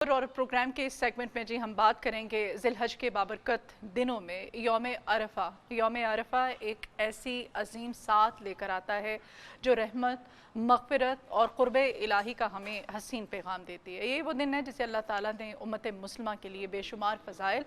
اور پروگرام کے اس سیگمنٹ میں ہم بات کریں گے ذی‌الحج کے بابرکت دنوں میں یوم عرفہ۔ یوم عرفہ ایک ایسی عظیم ساتھ لے کر آتا ہے جو رحمت، مغفرت اور قرب الہی کا ہمیں حسین پیغام دیتی ہے۔ یہ وہ دن ہے جسے اللہ تعالیٰ نے امت مسلمہ کے لیے بے شمار فضائل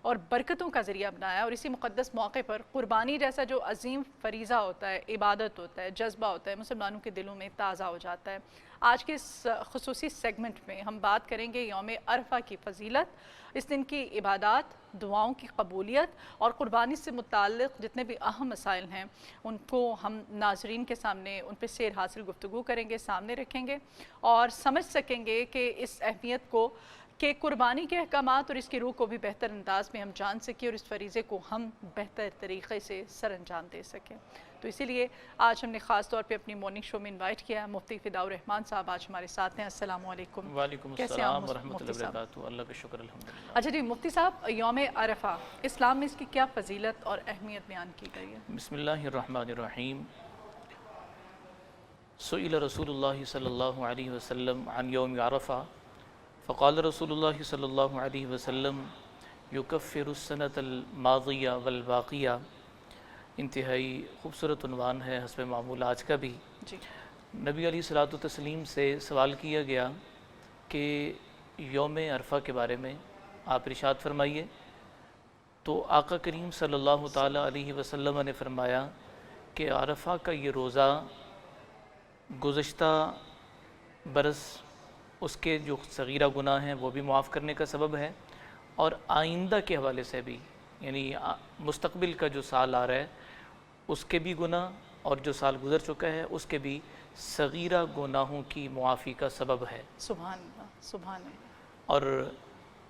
اور برکتوں کا ذریعہ بنایا، اور اسی مقدس موقع پر قربانی جیسا جو عظیم فریضہ ہوتا ہے، عبادت ہوتا ہے، جذبہ ہوتا ہے، مسلمانوں کے دلوں میں تازہ ہو جاتا ہے۔ آج کے اس خصوصی سیگمنٹ میں ہم بات کریں گے یوم عرفہ کی فضیلت، اس دن کی عبادات، دعاؤں کی قبولیت اور قربانی سے متعلق جتنے بھی اہم مسائل ہیں ان کو ہم ناظرین کے سامنے ان پہ سیر حاصل گفتگو کریں گے، سامنے رکھیں گے اور سمجھ سکیں گے کہ اس اہمیت کو، کہ قربانی کے احکامات اور اس کی روح کو بھی بہتر انداز میں ہم جان سکیں اور اس فریضے کو ہم بہتر طریقے سے سر انجام دے سکیں۔ تو اسی لیے آج ہم نے خاص طور پہ اپنی مارننگ شو میں انوائٹ کیا ہے مفتی فداء الرحمان صاحب، آج ہمارے ساتھ ہیں۔ السلام علیکم۔ وعلیکم السلام ورحمۃ اللہ وبرکاتہ۔ اللہ کا شکر الحمدللہ۔ اچھا جی مفتی صاحب، یوم عرفہ اسلام میں اس کی کیا فضیلت اور اہمیت بیان کی گئی ہے؟ بسم اللہ الرحمن الرحیم۔ سئل رسول اللہ صلی اللہ علیہ وسلم عن یوم عرفہ فقال رسول اللہ صلی اللہ علیہ وسلم یکفر السنۃ الماضیہ والباقیہ۔ انتہائی خوبصورت عنوان ہے حسب معمول آج کا بھی۔ جی۔ نبی علیہ الصلوۃ والتسلیم سے سوال کیا گیا کہ یوم عرفہ کے بارے میں آپ ارشاد فرمائیے، تو آقا کریم صلی اللہ تعالیٰ علیہ وسلم نے فرمایا کہ عرفہ کا یہ روزہ گزشتہ برس اس کے جو صغیرہ گناہ ہیں وہ بھی معاف کرنے کا سبب ہے، اور آئندہ کے حوالے سے بھی، یعنی مستقبل کا جو سال آ رہا ہے اس کے بھی گناہ، اور جو سال گزر چکا ہے اس کے بھی صغیرہ گناہوں کی معافی کا سبب ہے۔ سبحان اللہ، سبحان اللہ۔ اور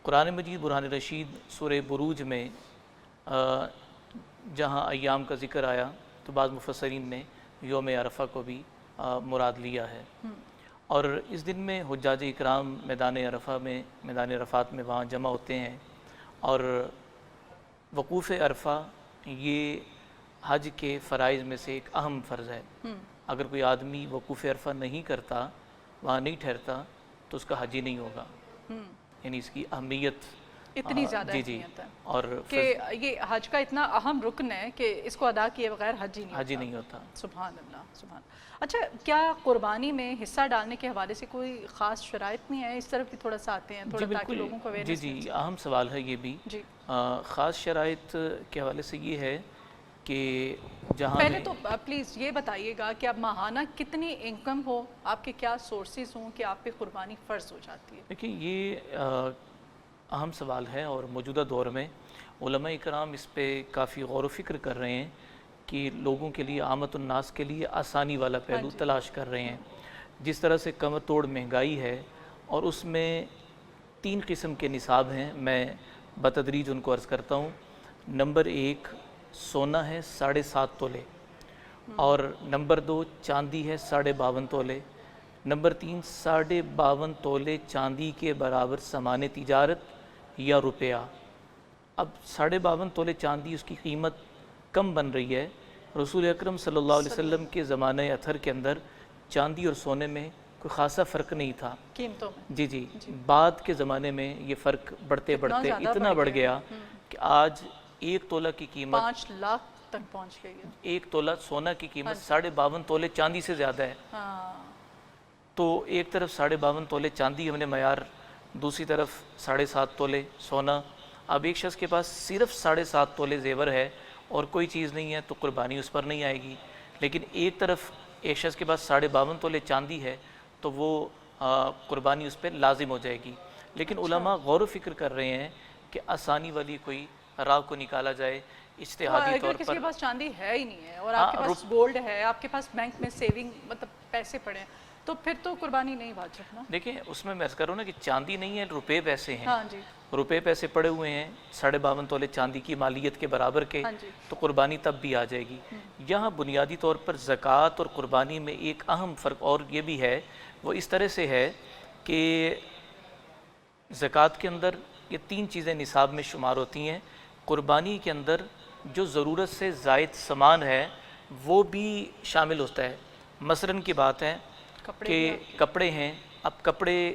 قرآن مجید برہان رشید سورہ بروج میں جہاں ایام کا ذکر آیا تو بعض مفسرین نے یوم عرفہ کو بھی مراد لیا ہے۔ اور اس دن میں حجاج اکرام میدان عرفات میں وہاں جمع ہوتے ہیں، اور وقوف عرفہ یہ حج کے فرائض میں سے ایک اہم فرض ہے۔ اگر کوئی آدمی وقوف عرفہ نہیں کرتا، وہاں نہیں ٹھہرتا، تو اس کا حج ہی نہیں ہوگا۔ یعنی اس کی اہمیت اتنی زیادہ اہمیت ہے اور کہ یہ حج کا اتنا اہم رکن ہے کہ اس کو ادا کیے بغیر حج ہی نہیں ہوتا۔ سبحان اللہ، سبحان۔ اچھا، کیا قربانی میں حصہ ڈالنے کے حوالے سے کوئی خاص شرائط نہیں ہے؟ اس طرف بھی تھوڑا سا آتے ہیں تھوڑا تاکہ لوگوں کو اویئرنس جی اہم سوال ہے یہ بھی۔ خاص شرائط کے حوالے سے یہ ہے کہ جہاں پہلے تو پلیز یہ بتائیے گا کہ اب ماہانہ کتنی انکم ہو، آپ کے کیا سورسز ہوں کہ آپ پہ قربانی فرض ہو جاتی ہے؟ دیکھیں، یہ اہم سوال ہے، اور موجودہ دور میں علماء اکرام اس پہ کافی غور و فکر کر رہے ہیں کہ لوگوں کے لیے، عامت الناس کے لیے آسانی والا پہلو تلاش کر رہے ہیں۔ جس طرح سے کمر توڑ مہنگائی ہے، اور اس میں 3 قسم کے نصاب ہیں، میں بتدریج ان کو عرض کرتا ہوں۔ نمبر 1 سونا ہے 7.5 تولے، اور نمبر 2 چاندی ہے 52.5 تولے، نمبر 3 52.5 تولے چاندی کے برابر سامان تجارت یا روپیہ۔ اب 52.5 تولے چاندی، اس کی قیمت کم بن رہی ہے۔ رسول اکرم صلی اللہ علیہ وسلم کے زمانہ اطہر کے اندر چاندی اور سونے میں کوئی خاصا فرق نہیں تھا قیمتوں میں۔ جی بعد کے زمانے میں یہ فرق بڑھتے اتنا بڑھ گیا کہ آج 1 تولہ کی قیمت 5 لاکھ تک پہنچ گئی ہے۔ 1 تولہ سونا کی قیمت 52.5 تولے چاندی سے زیادہ ہے۔ تو ایک طرف 52.5 تولے چاندی ہم نے معیار، دوسری طرف 7.5 تولے سونا۔ اب ایک شخص کے پاس صرف 7.5 تولے زیور ہے اور کوئی چیز نہیں ہے تو قربانی اس پر نہیں آئے گی، لیکن ایک طرف ایک شخص کے پاس 52.5 تولے چاندی ہے تو وہ قربانی اس پہ لازم ہو جائے گی۔ لیکن علماء غور و فکر کر رہے ہیں کہ آسانی والی کوئی راہ کو نکالا جائے اجتہادی طور پر۔ اگر کسی کے پاس چاندی ہے ہی نہیں ہے اور آپ کے پاس گولڈ ہے، آپ کے پاس بینک میں سیونگ مطلب پیسے پڑے ہیں، تو پھر تو قربانی نہیں واجب نا۔ دیکھیں، اس میں عرض کروں نا کہ چاندی نہیں ہے، روپے پیسے ہیں۔ ہاں جی، روپے پیسے پڑے ہوئے ہیں 52.5 تولے چاندی کی مالیت کے برابر کے، تو قربانی تب بھی آ جائے گی۔ یہاں بنیادی طور پر زکوٰۃ اور قربانی میں ایک اہم فرق اور یہ بھی ہے، وہ اس طرح سے ہے کہ زکوٰۃ کے اندر یہ 3 چیزیں نصاب میں شمار ہوتی ہیں۔ قربانی کے اندر جو ضرورت سے زائد سامان ہے وہ بھی شامل ہوتا ہے۔ مثلاً کی بات ہے کہ کپڑے ہیں، اب کپڑے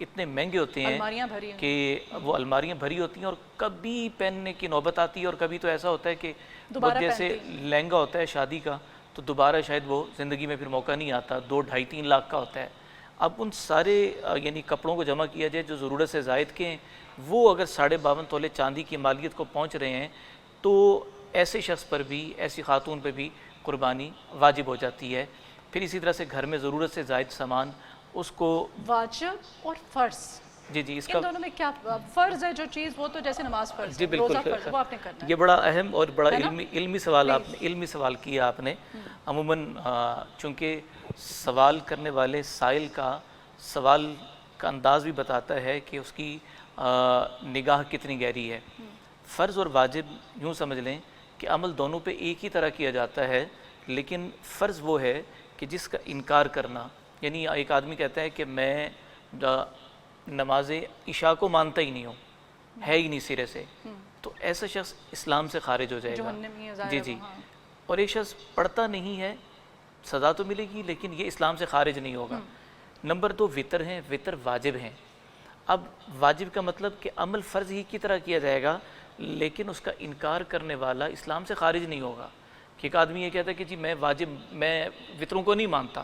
اتنے مہنگے ہوتے ہیں الماریاں بھری ہیں کہ وہ الماریاں بھری ہوتی ہیں اور کبھی پہننے کی نوبت آتی ہے، اور کبھی تو ایسا ہوتا ہے کہ وہ جیسے لہنگا ہوتا ہے شادی کا تو دوبارہ شاید وہ زندگی میں پھر موقع نہیں آتا، 2 ڈھائی 3 لاکھ کا ہوتا ہے۔ اب ان سارے یعنی کپڑوں کو جمع کیا جائے جو ضرورت سے زائد کے ہیں، وہ اگر 52.5 تولے چاندی کی مالیت کو پہنچ رہے ہیں تو ایسے شخص پر بھی، ایسی خاتون پہ بھی قربانی واجب ہو جاتی ہے۔ پھر اسی طرح سے گھر میں ضرورت سے زائد سامان اس کو واجب اور فرض، جی اس ان کا دونوں میں کیا فرض ہے جو چیز، وہ تو جیسے نماز فرض ہے، روزہ فرض ہے، وہ آپ نے کرنا ہے۔ یہ بڑا اہم اور بڑا علمی سوال علمی سوال کیا آپ نے۔ عموماً چونکہ سوال کرنے والے سائل کا سوال کا انداز بھی بتاتا ہے کہ اس کی نگاہ کتنی گہری ہے۔ فرض اور واجب یوں سمجھ لیں کہ عمل دونوں پہ ایک ہی طرح کیا جاتا ہے، لیکن فرض وہ ہے کہ جس کا انکار کرنا، یعنی ایک آدمی کہتا ہے کہ میں نماز عشاء کو مانتا ہی نہیں ہوں، ہے ہی نہیں سرے سے، تو ایسا شخص اسلام سے خارج ہو جائے گا۔ جی اور ایک شخص پڑھتا نہیں ہے، سزا تو ملے گی لیکن یہ اسلام سے خارج نہیں ہوگا۔ نمبر 2 وطر ہیں، وطر واجب ہیں۔ اب واجب کا مطلب کہ عمل فرض ہی کی طرح کیا جائے گا لیکن اس کا انکار کرنے والا اسلام سے خارج نہیں ہوگا۔ کہ ایک آدمی یہ کہتا ہے کہ جی میں وطروں کو نہیں مانتا،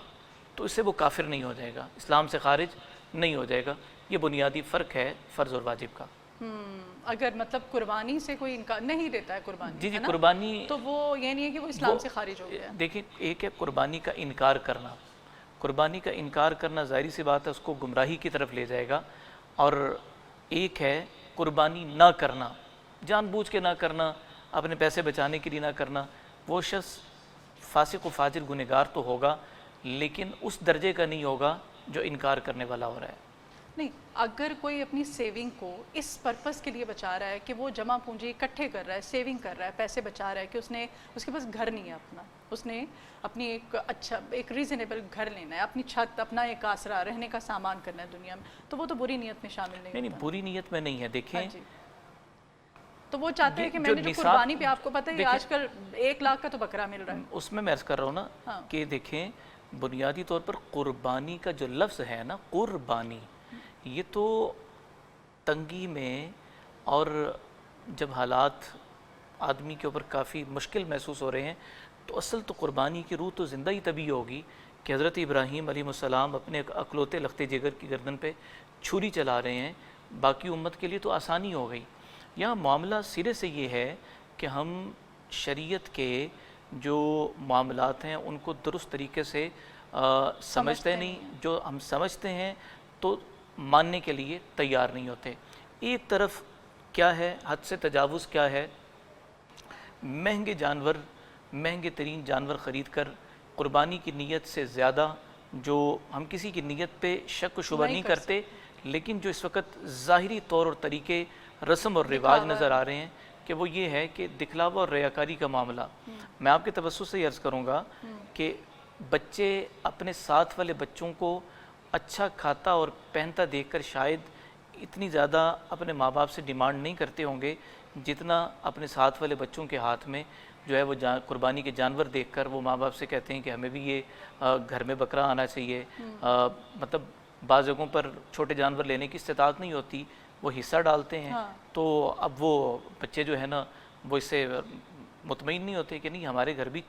تو اس سے وہ کافر نہیں ہو جائے گا، اسلام سے خارج نہیں ہو جائے گا۔ یہ بنیادی فرق ہے فرض اور واجب کا۔ اگر مطلب قربانی سے کوئی انکار نہیں دیتا ہے قربانی، جی قربانی، تو وہ یہ نہیں ہے کہ وہ اسلام سے خارج ہو گیا ہے۔ دیکھیں ایک ہے قربانی کا انکار کرنا، قربانی کا انکار کرنا ظاہری سی بات ہے اس کو گمراہی کی طرف لے جائے گا، اور ایک ہے قربانی نہ کرنا، جان بوجھ کے نہ کرنا، اپنے پیسے بچانے کے لیے نہ کرنا۔ وہ شخص فاسق و فاجر گنہگار تو ہوگا لیکن اس درجے کا نہیں ہوگا جو انکار کرنے والا ہو رہا ہے۔ نہیں، اگر کوئی اپنی سیونگ کو اس پرپس کے لیے بچا رہا ہے کہ وہ جمع پونجی اکٹھے کر رہا ہے، سیونگ کر رہا ہے، پیسے بچا رہا ہے کہ اس کے پاس گھر نہیں ہے اپنا، اس نے اپنی ایک ریزنیبل گھر لینا ہے، اپنی چھت، اپنا ایک آسرا، رہنے کا سامان کرنا ہے دنیا میں، تو وہ تو بری نیت میں شامل نہیں نہیں بری نیت میں نہیں ہے۔ دیکھیں تو وہ چاہتے ہیں کہ میں نے جو قربانی پہ، آپ کو پتہ ہے آج کل 1 لاکھ کا تو بکرا مل رہا ہے، اس میں عرض کر رہا ہوں نا کہ دیکھیں بنیادی طور پر قربانی کا جو لفظ ہے نا، قربانی، یہ تو تنگی میں اور جب حالات آدمی کے اوپر کافی مشکل محسوس ہو رہے ہیں تو اصل تو قربانی کی روح تو زندہ ہی تبھی ہوگی کہ حضرت ابراہیم علیہ السلام اپنے اکلوتے لخت جگر کی گردن پہ چھری چلا رہے ہیں، باقی امت کے لیے تو آسانی ہو گئی۔ یہاں معاملہ سرے سے یہ ہے کہ ہم شریعت کے جو معاملات ہیں ان کو درست طریقے سے سمجھتے نہیں، جو ہم سمجھتے ہیں تو ماننے کے لیے تیار نہیں ہوتے۔ ایک طرف کیا ہے، حد سے تجاوز کیا ہے، مہنگے ترین جانور خرید کر قربانی کی نیت سے زیادہ، جو ہم کسی کی نیت پہ شک و شبہ نہیں کرتے لیکن جو اس وقت ظاہری طور اور طریقے، رسم اور رواج نظر آ رہے ہیں کہ وہ یہ ہے کہ دکھلاوا اور ریاکاری کا معاملہ۔ میں آپ کے توسط سے عرض کروں گا کہ بچے اپنے ساتھ والے بچوں کو اچھا کھاتا اور پہنتا دیکھ کر شاید اتنی زیادہ اپنے ماں باپ سے ڈیمانڈ نہیں کرتے ہوں گے جتنا اپنے ساتھ والے بچوں کے ہاتھ میں جو ہے وہ قربانی کے جانور دیکھ کر وہ ماں باپ سے کہتے ہیں کہ ہمیں بھی یہ گھر میں بکرا آنا چاہیے۔ مطلب بعض جگہوں پر چھوٹے جانور لینے کی استطاعت نہیں ہوتی، وہ حصہ ڈالتے ہیں، تو اب وہ بچے جو ہے نا وہ اس سے مطمئن نہیں ہوتے کہ نہیں ہمارے گھر بھی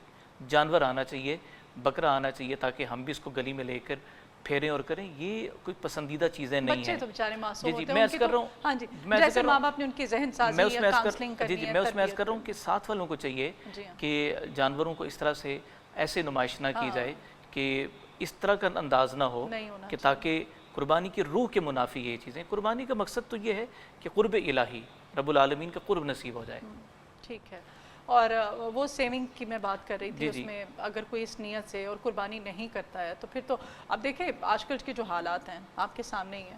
جانور آنا چاہیے، بکرا آنا چاہیے تاکہ ہم بھی اس کو گلی میں لے کر پھیریں اور کریں۔ یہ کوئی پسندیدہ چیزیں نہیں ہیں۔ بچے تو بیچارے معصوم ہوتے ہیں، میں عرض کر رہا ہوں، ہاں جی، جیسے ماں باپ نے ان کی ذہن سازی یا کاؤنسلنگ کرنی ہے، میں اس میں عرض کر رہا ہوں کہ ساتھ والوں کو چاہیے کہ جانوروں کو اس طرح سے ایسے نمائش نہ کی جائے کہ اس طرح کا انداز نہ ہو کہ تاکہ قربانی کی روح کے منافی یہ چیزیں۔ قربانی کا مقصد تو یہ ہے کہ قرب الہی، رب العالمین کا قرب نصیب ہو جائے۔ ٹھیک ہے، اور وہ سیونگ کی میں بات کر رہی تھی، اس میں اگر کوئی اس نیت سے اور قربانی نہیں کرتا ہے تو پھر تو اب دیکھیں آج کل کے جو حالات ہیں آپ کے سامنے ہی ہیں،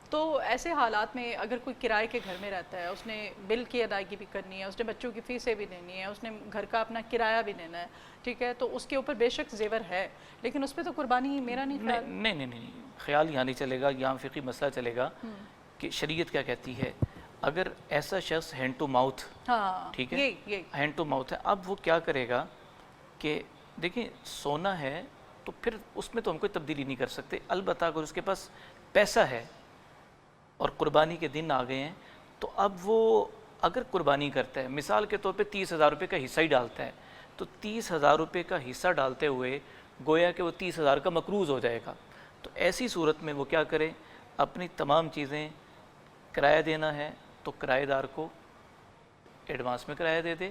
تو ایسے حالات میں اگر کوئی کرائے کے گھر میں رہتا ہے، اس نے بل کی ادائیگی بھی کرنی ہے، اس نے بچوں کی فیسیں بھی دینی ہے، اس نے گھر کا اپنا کرایہ بھی دینا ہے، ٹھیک ہے، تو اس کے اوپر بے شک زیور ہے لیکن اس پہ تو قربانی میرا نہیں خیال۔ نہیں خیال یہاں نہیں چلے گا، یہاں فقہی مسئلہ چلے گا کہ شریعت کیا کہتی ہے۔ اگر ایسا شخص ہینڈ ٹو ماؤتھ، ٹھیک ہے، ہینڈ ٹو ماؤتھ ہے، اب وہ کیا کرے گا کہ دیکھیں سونا ہے تو پھر اس میں تو ہم کوئی تبدیلی نہیں کر سکتے. البتہ اگر اس کے پاس پیسہ ہے اور قربانی کے دن آ گئے ہیں تو اب وہ اگر قربانی کرتا ہے، مثال کے طور پہ 30,000 روپے کا حصہ ہی ڈالتا ہے، تو 30,000 روپے کا حصہ ڈالتے ہوئے گویا کہ وہ 30,000 کا مقروض ہو جائے گا. تو ایسی صورت میں وہ کیا کرے، اپنی تمام چیزیں، کرایہ دینا ہے تو کرایہ دار کو ایڈوانس میں کرایہ دے دے،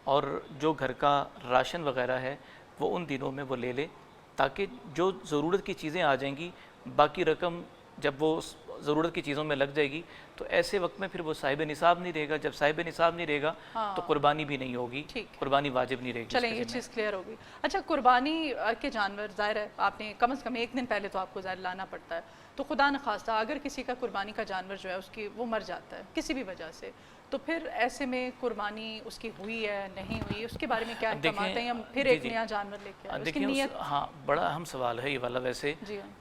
اور جو گھر کا راشن وغیرہ ہے وہ ان دنوں میں وہ لے لے، تاکہ جو ضرورت کی چیزیں آ جائیں گی، باقی رقم جب وہ ضرورت کی چیزوں میں لگ جائے گی تو ایسے وقت میں پھر وہ صاحب نصاب نہیں رہے گا. جب صاحب نصاب نہیں رہے گا تو قربانی بھی نہیں ہوگی، قربانی واجب نہیں رہے گی. چلیں یہ چیز کلیئر ہوگی. اچھا، قربانی کے جانور ظاہر ہے آپ نے کم از کم ایک دن پہلے تو آپ کو ظاہر لانا پڑتا ہے، تو خدا نخواستہ اگر کسی کا قربانی کا جانور جو ہے اس کی وہ مر جاتا ہے کسی بھی وجہ سے، تو پھر ایسے میں قربانی اس کی ہوئی ہے نہیں ہوئی، اس کے بارے میں کیا احکامات ہیں، یا پھر ایک نیا جانور لے کے اس کی نیت؟ ہاں، بڑا اہم سوال ہے یہ والا ویسے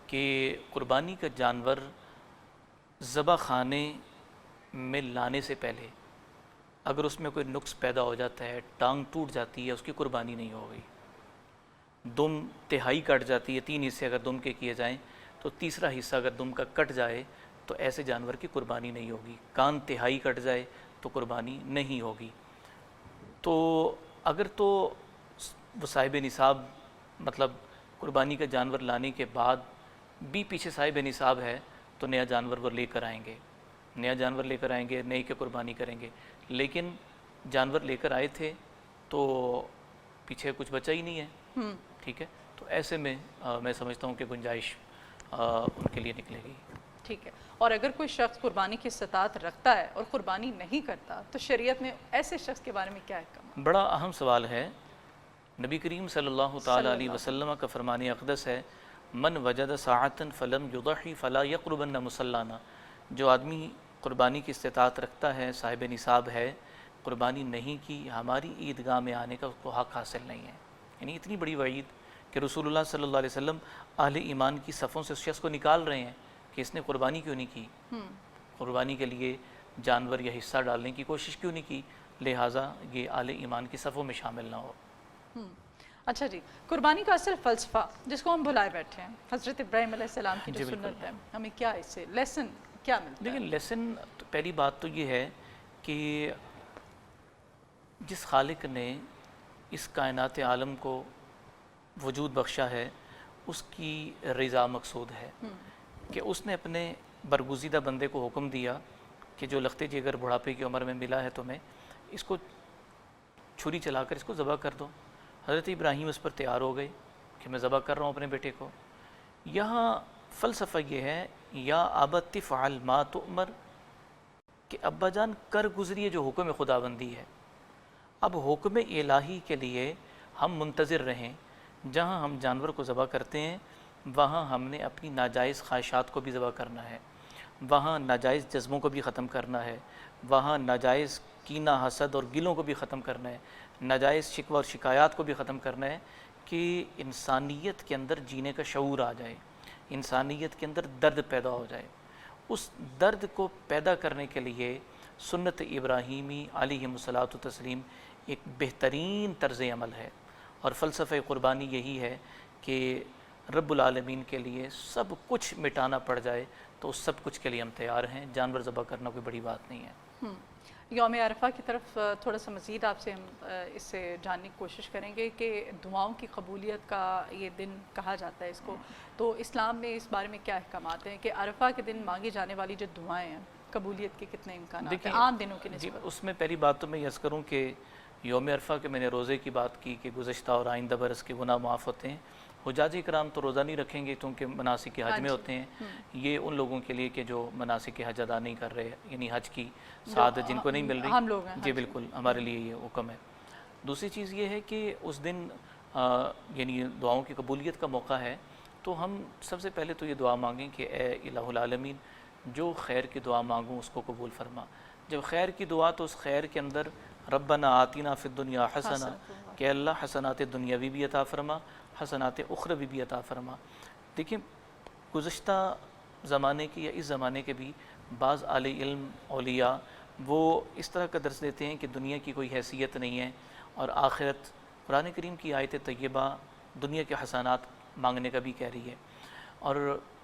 کہ قربانی کا جانور ذبح خانے میں لانے سے پہلے اگر اس میں کوئی نقص پیدا ہو جاتا ہے، ٹانگ ٹوٹ جاتی ہے، اس کی قربانی نہیں ہو گئی. دم تہائی کٹ جاتی ہے، 3 حصے اگر دم کے کیے جائیں تو تیسرا حصہ اگر دم کا کٹ جائے تو ایسے جانور کی قربانی نہیں ہوگی. کان تہائی کٹ جائے تو قربانی نہیں ہوگی. تو اگر تو وہ صاحب نصاب، مطلب قربانی کا جانور لانے کے بعد بھی پیچھے صاحب نصاب ہے تو نیا جانور وہ لے کر آئیں گے، نیا جانور لے کر آئیں گے، نئی کی قربانی کریں گے. لیکن جانور لے کر آئے تھے تو پیچھے کچھ بچا ہی نہیں ہے، ٹھیک ہے، تو ایسے میں میں سمجھتا ہوں کہ گنجائش ان کے لیے نکلے گی. ٹھیک ہے. اور اگر کوئی شخص قربانی کی استطاعت رکھتا ہے اور قربانی نہیں کرتا تو شریعت میں ایسے شخص کے بارے میں کیا احکام؟ بڑا اہم سوال ہے. نبی کریم صلی اللہ تعالی علیہ وسلم کا فرمان اقدس ہے، من وجد ساعتا فلم یضحی فلا یقربن مصلانا. جو آدمی قربانی کی استطاعت رکھتا ہے، صاحب نصاب ہے، قربانی نہیں کی، ہماری عیدگاہ میں آنے کا اس کو حق حاصل نہیں ہے. یعنی اتنی بڑی وعید کہ رسول اللہ صلی اللہ علیہ وسلم اہل ایمان کی صفوں سے اس شخص کو نکال رہے ہیں کہ اس نے قربانی کیوں نہیں کی، قربانی کے لیے جانور یا حصہ ڈالنے کی کوشش کیوں نہیں کی، لہٰذا یہ اہل ایمان کی صفوں میں شامل نہ ہو. اچھا جی، قربانی کا اصل فلسفہ جس کو ہم بھلائے بیٹھے ہیں، حضرت ابراہیم علیہ السلام کی جو سنت ہے، ہمیں کیا اس سے لیسن کیا ملتا ہے؟ لیکن لیسن پہلی بات تو یہ ہے کہ جس خالق نے اس کائنات عالم کو وجود بخشا ہے اس کی رضا مقصود ہے کہ اس نے اپنے برگزیدہ بندے کو حکم دیا کہ جو لخت جگر بڑھاپے کی عمر میں ملا ہے تمہیں، اس کو چھری چلا کر اس کو ذبح کر دو. حضرت ابراہیم اس پر تیار ہو گئے کہ میں ذبح کر رہا ہوں اپنے بیٹے کو. یہاں فلسفہ یہ ہے، یا ابت فعل ما تؤمر، کہ ابا جان کر گزریے جو حکم خداوندی ہے. اب حکم الہی کے لیے ہم منتظر رہیں. جہاں ہم جانور کو ذبح کرتے ہیں وہاں ہم نے اپنی ناجائز خواہشات کو بھی ذبح کرنا ہے، وہاں ناجائز جذبوں کو بھی ختم کرنا ہے، وہاں ناجائز کینہ حسد اور گلوں کو بھی ختم کرنا ہے، ناجائز شکوہ اور شکایات کو بھی ختم کرنا ہے، کہ انسانیت کے اندر جینے کا شعور آ جائے، انسانیت کے اندر درد پیدا ہو جائے. اس درد کو پیدا کرنے کے لیے سنت ابراہیمی علیہ الصلاۃ والتسلیم ایک بہترین طرز عمل ہے. اور فلسفہ قربانی یہی ہے کہ رب العالمین کے لیے سب کچھ مٹانا پڑ جائے تو اس سب کچھ کے لیے ہم تیار ہیں. جانور ذبح کرنا کوئی بڑی بات نہیں ہے. یوم عرفہ کی طرف تھوڑا سا مزید آپ سے ہم اس سے جاننے کی کوشش کریں گے کہ دعاؤں کی قبولیت کا یہ دن کہا جاتا ہے اس کو، تو اسلام میں اس بارے میں کیا احکامات ہیں کہ عرفہ کے دن مانگی جانے والی جو دعائیں ہیں قبولیت کے کتنے امکانات ہیں عام دنوں کے نسبت؟ اس میں پہلی بات تو میں یہ کروں کہ یوم عرفہ کے میں نے روزے کی بات کی کہ گزشتہ اور آئندہ برس کے گناہ معاف ہوتے ہیں. حجاج کرام تو روزہ نہیں رکھیں گے کیونکہ مناسک حج میں ہوتے ہیں. یہ ان لوگوں کے لیے کہ جو مناسک حج ادا نہیں کر رہے، یعنی حج کی سعادت جن کو نہیں مل رہی، ہم لوگ ہیں. جی بالکل، ہمارے لیے یہ حکم ہے. دوسری چیز یہ ہے کہ اس دن یعنی دعاؤں کی قبولیت کا موقع ہے، تو ہم سب سے پہلے تو یہ دعا مانگیں کہ اے الہ العالمین جو خیر کی دعا مانگوں اس کو قبول فرما. جب خیر کی دعا تو اس خیر کے اندر ربنا آتینا فی الدنیا حسنہ، کہ اللہ حسنات دنیاوی بھی عطا فرما، حسنات اخروی بھی عطا فرما. دیکھیں گزشتہ زمانے کی یا اس زمانے کے بھی بعض اہل علم اولیاء وہ اس طرح کا درس دیتے ہیں کہ دنیا کی کوئی حیثیت نہیں ہے اور آخرت. قرآن کریم کی آیت طیبہ دنیا کے حسنات مانگنے کا بھی کہہ رہی ہے. اور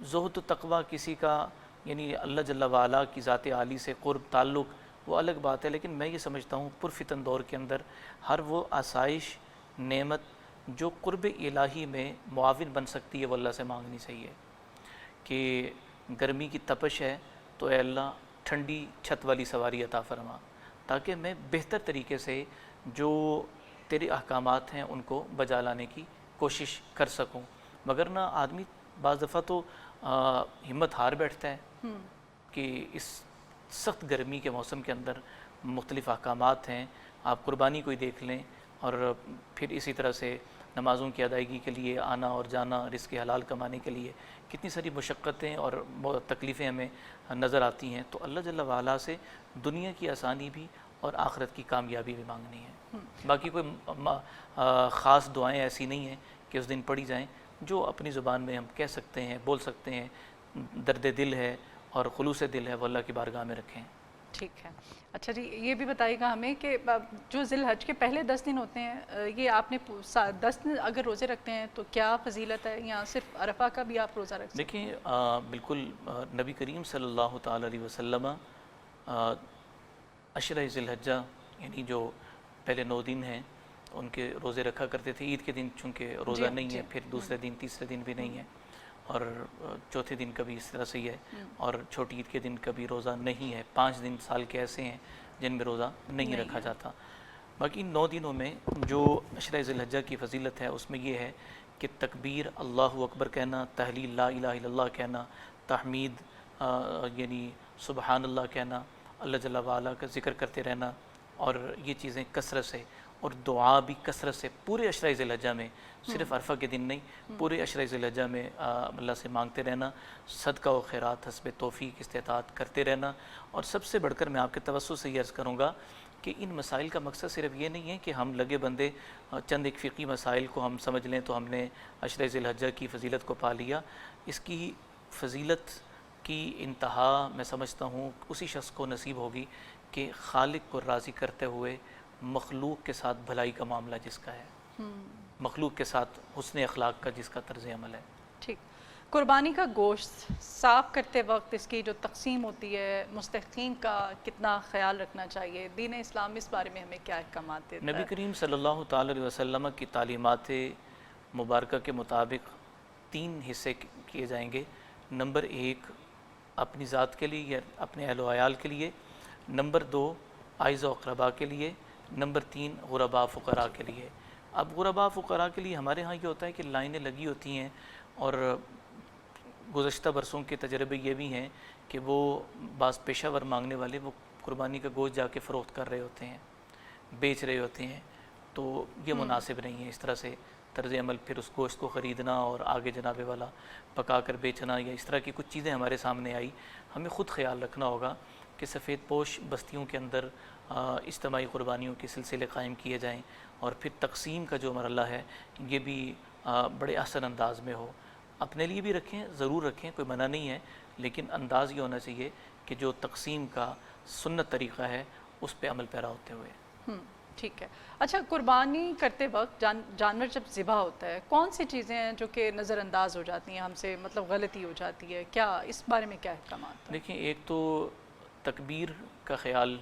زہد و تقوی کسی کا یعنی اللہ جل وعلا کی ذات عالی سے قرب تعلق وہ الگ بات ہے، لیکن میں یہ سمجھتا ہوں پرفتن دور کے اندر ہر وہ آسائش نعمت جو قرب الہی میں معاون بن سکتی ہے وہ اللہ سے مانگنی چاہیے. کہ گرمی کی تپش ہے تو اے اللہ ٹھنڈی چھت والی سواری عطا فرما، تاکہ میں بہتر طریقے سے جو تیرے احکامات ہیں ان کو بجا لانے کی کوشش کر سکوں. مگر نہ آدمی بعض دفعہ تو ہمت ہار بیٹھتا ہے کہ اس سخت گرمی کے موسم کے اندر مختلف احکامات ہیں، آپ قربانی کوئی دیکھ لیں، اور پھر اسی طرح سے نمازوں کی ادائیگی کے لیے آنا اور جانا، رزق حلال کمانے کے لیے کتنی ساری مشقتیں اور تکلیفیں ہمیں نظر آتی ہیں. تو اللہ جل وعلا سے دنیا کی آسانی بھی اور آخرت کی کامیابی بھی مانگنی ہے. باقی کوئی خاص دعائیں ایسی نہیں ہیں کہ اس دن پڑھی جائیں، جو اپنی زبان میں ہم کہہ سکتے ہیں، بول سکتے ہیں، درد دل ہے اور خلوص دل ہے وہ اللہ کی بارگاہ میں رکھیں. ٹھیک ہے. اچھا جی، یہ بھی بتائیے گا ہمیں کہ جو ذی الحج کے پہلے 10 دن ہوتے ہیں، یہ آپ نے 10 دن اگر روزے رکھتے ہیں تو کیا فضیلت ہے، یا صرف عرفہ کا بھی آپ روزہ رکھ سکتے ہیں؟ دیکھیں بالکل نبی کریم صلی اللہ تعالی علیہ وسلم عشرہ ذی الحجہ یعنی جو پہلے 9 دن ہیں ان کے روزے رکھا کرتے تھے. عید کے دن چونکہ روزہ نہیں ہے، پھر دوسرے دن تیسرے دن بھی نہیں ہے، اور چوتھے دن کبھی اس طرح سے ہی ہے، اور چھوٹی عید کے دن کبھی روزہ نہیں ہے. 5 دن سال کے ایسے ہیں جن میں روزہ نہیں رکھا جاتا. باقی 9 دنوں میں جو عشرہ ذی الحجہ کی فضیلت ہے اس میں یہ ہے کہ تکبیر اللہ اکبر کہنا، تحلیل لا الہ الا اللہ کہنا، تحمید یعنی سبحان اللہ کہنا، اللہ جل وعلا کا ذکر کرتے رہنا، اور یہ چیزیں کثرت سے، اور دعا بھی کثرت سے پورے عشرہ ذی الحجہ میں، صرف عرفہ کے دن نہیں، پورے عشرہ ذی الحجہ میں اللہ سے مانگتے رہنا، صدقہ و خیرات حسب توفیق استطاعت کرتے رہنا. اور سب سے بڑھ کر میں آپ کے توسط سے یہ عرض کروں گا کہ ان مسائل کا مقصد صرف یہ نہیں ہے کہ ہم لگے بندے چند ایک فقہی مسائل کو ہم سمجھ لیں تو ہم نے عشرہ ذی الحجہ کی فضیلت کو پا لیا. اس کی فضیلت کی انتہا میں سمجھتا ہوں اسی شخص کو نصیب ہوگی کہ خالق کو راضی کرتے ہوئے مخلوق کے ساتھ بھلائی کا معاملہ جس کا ہے، مخلوق کے ساتھ حسن اخلاق کا جس کا طرز عمل ہے. ٹھیک. قربانی کا گوشت صاف کرتے وقت اس کی جو تقسیم ہوتی ہے، مستحقین کا کتنا خیال رکھنا چاہیے؟ دین اسلام اس بارے میں ہمیں کیا احکامات دیتا ہے؟ نبی کریم صلی اللہ تعالی علیہ وسلم کی تعلیمات مبارکہ کے مطابق 3 حصے کیے جائیں گے. نمبر 1 اپنی ذات کے لیے یا اپنے اہل و عیال کے لیے، نمبر 2 اعزا و اقربا کے لیے، نمبر 3 غرباء فقراء کے لیے. اب غرباء فقراء کے لیے ہمارے ہاں یہ ہوتا ہے کہ لائنیں لگی ہوتی ہیں، اور گزشتہ برسوں کے تجربے یہ بھی ہیں کہ وہ بعض پیشہ ور مانگنے والے وہ قربانی کا گوشت جا کے فروخت کر رہے ہوتے ہیں، بیچ رہے ہوتے ہیں. تو یہ مناسب نہیں ہے اس طرح سے طرز عمل. پھر اس گوشت کو خریدنا اور آگے جناب والا پکا کر بیچنا، یا اس طرح کی کچھ چیزیں ہمارے سامنے آئی. ہمیں خود خیال رکھنا ہوگا کہ سفید پوش بستیوں کے اندر اجتماعی قربانیوں کے سلسلے قائم کیے جائیں، اور پھر تقسیم کا جو مرحلہ ہے یہ بھی بڑے احسن انداز میں ہو. اپنے لیے بھی رکھیں، ضرور رکھیں، کوئی منع نہیں ہے، لیکن انداز یہ ہونا چاہیے کہ جو تقسیم کا سنت طریقہ ہے اس پہ عمل پیرا ہوتے ہوئے. ٹھیک ہے. اچھا، قربانی کرتے وقت جانور جب ذبح ہوتا ہے، کون سی چیزیں ہیں جو کہ نظر انداز ہو جاتی ہیں، ہم سے مطلب غلطی ہو جاتی ہے؟ کیا اس بارے میں کیا احکامات ہیں؟ دیکھیں، ایک تو تکبیر کا خیال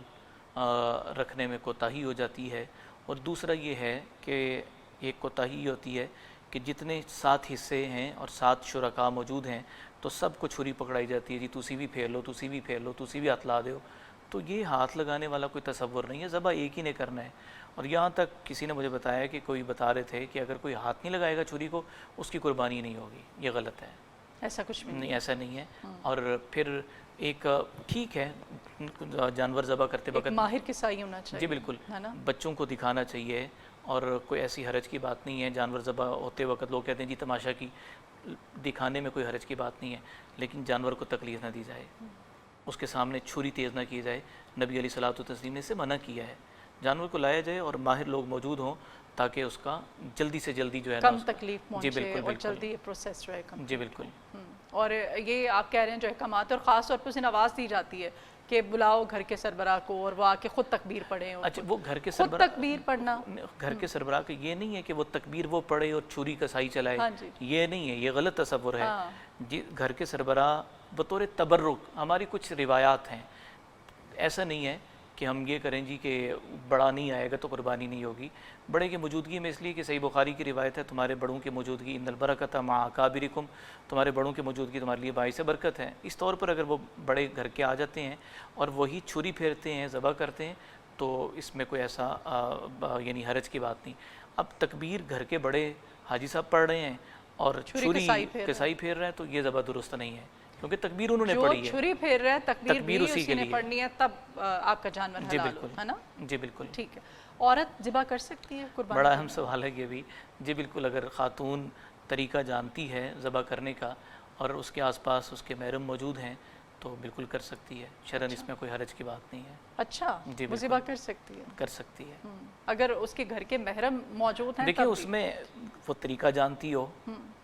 رکھنے میں کوتاہی ہو جاتی ہے، اور دوسرا یہ ہے کہ ایک کوتاہی ہوتی ہے کہ جتنے 7 حصے ہیں اور 7 شرکاء موجود ہیں تو سب کو چھری پکڑائی جاتی ہے، جی تسی بھی پھیر لو، تسی بھی پھیر لو، تسی بھی ہاتھ لا دو. تو یہ ہاتھ لگانے والا کوئی تصور نہیں ہے، ذبح ایک ہی نے کرنا ہے. اور یہاں تک کسی نے مجھے بتایا کہ کوئی بتا رہے تھے کہ اگر کوئی ہاتھ نہیں لگائے گا چھری کو اس کی قربانی نہیں ہوگی. یہ غلط ہے، ایسا کچھ بھی نہیں، ایسا نہیں ہے. اور پھر ایک ٹھیک ہے جانور ذبح کرتے وقت ماہر کے سائے ہونا چاہیے. جی بالکل، بچوں کو دکھانا چاہیے، اور کوئی ایسی حرج کی بات نہیں ہے. جانور ذبح ہوتے وقت لوگ کہتے ہیں جی تماشا کی، دکھانے میں کوئی حرج کی بات نہیں ہے، لیکن جانور کو تکلیف نہ دی جائے، اس کے سامنے چھری تیز نہ کی جائے. نبی علیہ الصلوۃ والتسلیم نے اسے منع کیا ہے. جانور کو لایا جائے اور ماہر لوگ موجود ہوں تاکہ اس کا جلدی سے جلدی جو ہے کم تکلیف پہنچے، جی بالکل اور جلدی یہ پروسیس رہے. جی بالکل. اور یہ آپ کہہ رہے ہیں جو احکامات، اور خاص طور پہ اسے آواز دی جاتی ہے کہ بلاؤ گھر کے سربراہ کو اور وہ آ کے خود تکبیر پڑھیں. اچھا وہ گھر کے خود سربراہ، تکبیر پڑھنا گھر کے سربراہ کا یہ نہیں ہے کہ وہ تکبیر وہ پڑھے اور چھری کسائی چلائے، یہ نہیں ہے، یہ غلط تصور ہے. جی گھر کے سربراہ بطور تبرک، ہماری کچھ روایات ہیں، ایسا نہیں ہے کہ ہم یہ کریں جی کہ بڑا نہیں آئے گا تو قربانی نہیں ہوگی. بڑے کی موجودگی میں، اس لیے کہ صحیح بخاری کی روایت ہے تمہارے بڑوں کی موجودگی ان البرکۃ مع اکابرکم، تمہارے بڑوں کی موجودگی تمہارے لیے باعث برکت ہے. اس طور پر اگر وہ بڑے گھر کے آ جاتے ہیں اور وہی چھری پھیرتے ہیں، ذبح کرتے ہیں، تو اس میں کوئی ایسا یعنی حرج کی بات نہیں. اب تکبیر گھر کے بڑے حاجی صاحب پڑھ رہے ہیں اور چھری کسائی پھیر رہے ہیں تو یہ ذبح درست نہیں ہے، کیونکہ تکبیر انہوں نے پڑھی ہے. جو چھری پھیر رہا ہے تکبیر بھی اسی اسی نے پڑھنی ہے، تب آپ کا جانور حلال ہو، ہے نا؟ جی بالکل. ٹھیک ہے. عورت ذبح کر سکتی ہے قربانی؟ بڑا اہم سوال ہے یہ بھی. جی بالکل، اگر خاتون طریقہ جانتی ہے ذبح کرنے کا اور اس کے آس پاس اس کے محرم موجود ہیں تو بالکل کر سکتی ہے، شرعاً اس میں کوئی حرج کی بات نہیں ہے. اچھا جی وہ ذبح کر سکتی ہے؟ کر سکتی ہے اگر اس کے گھر کے محرم موجود ہیں. دیکھیں اس میں وہ طریقہ جانتی ہو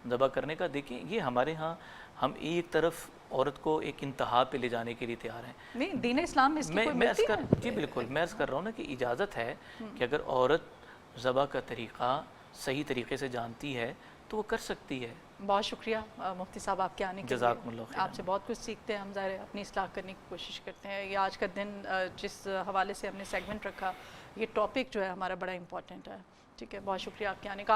ذبح کرنے کا. دیکھیں یہ ہمارے ہاں ہم ایک طرف عورت کو ایک انتہا پہ لے جانے کے لیے تیار ہیں. نہیں دین اسلام میں اس کی کوئی ملتی ہے؟ جی بالکل، میں عرض کر رہا ہوں نا کہ اجازت ہے کہ اگر عورت ذبح کا طریقہ صحیح طریقے سے جانتی ہے تو وہ کر سکتی ہے. بہت شکریہ مفتی صاحب آپ کے آنے کے لیے. جزاکم اللہ خیر. آپ سے بہت کچھ سیکھتے ہیں ہم، ظاہر ہے اپنی اصلاح کرنے کی کوشش کرتے ہیں. یہ آج کا دن جس حوالے سے ہم نے سیگمنٹ رکھا، یہ ٹاپک جو ہے ہمارا بڑا امپورٹنٹ ہے. ٹھیک ہے، بہت شکریہ آپ کے آنے کا.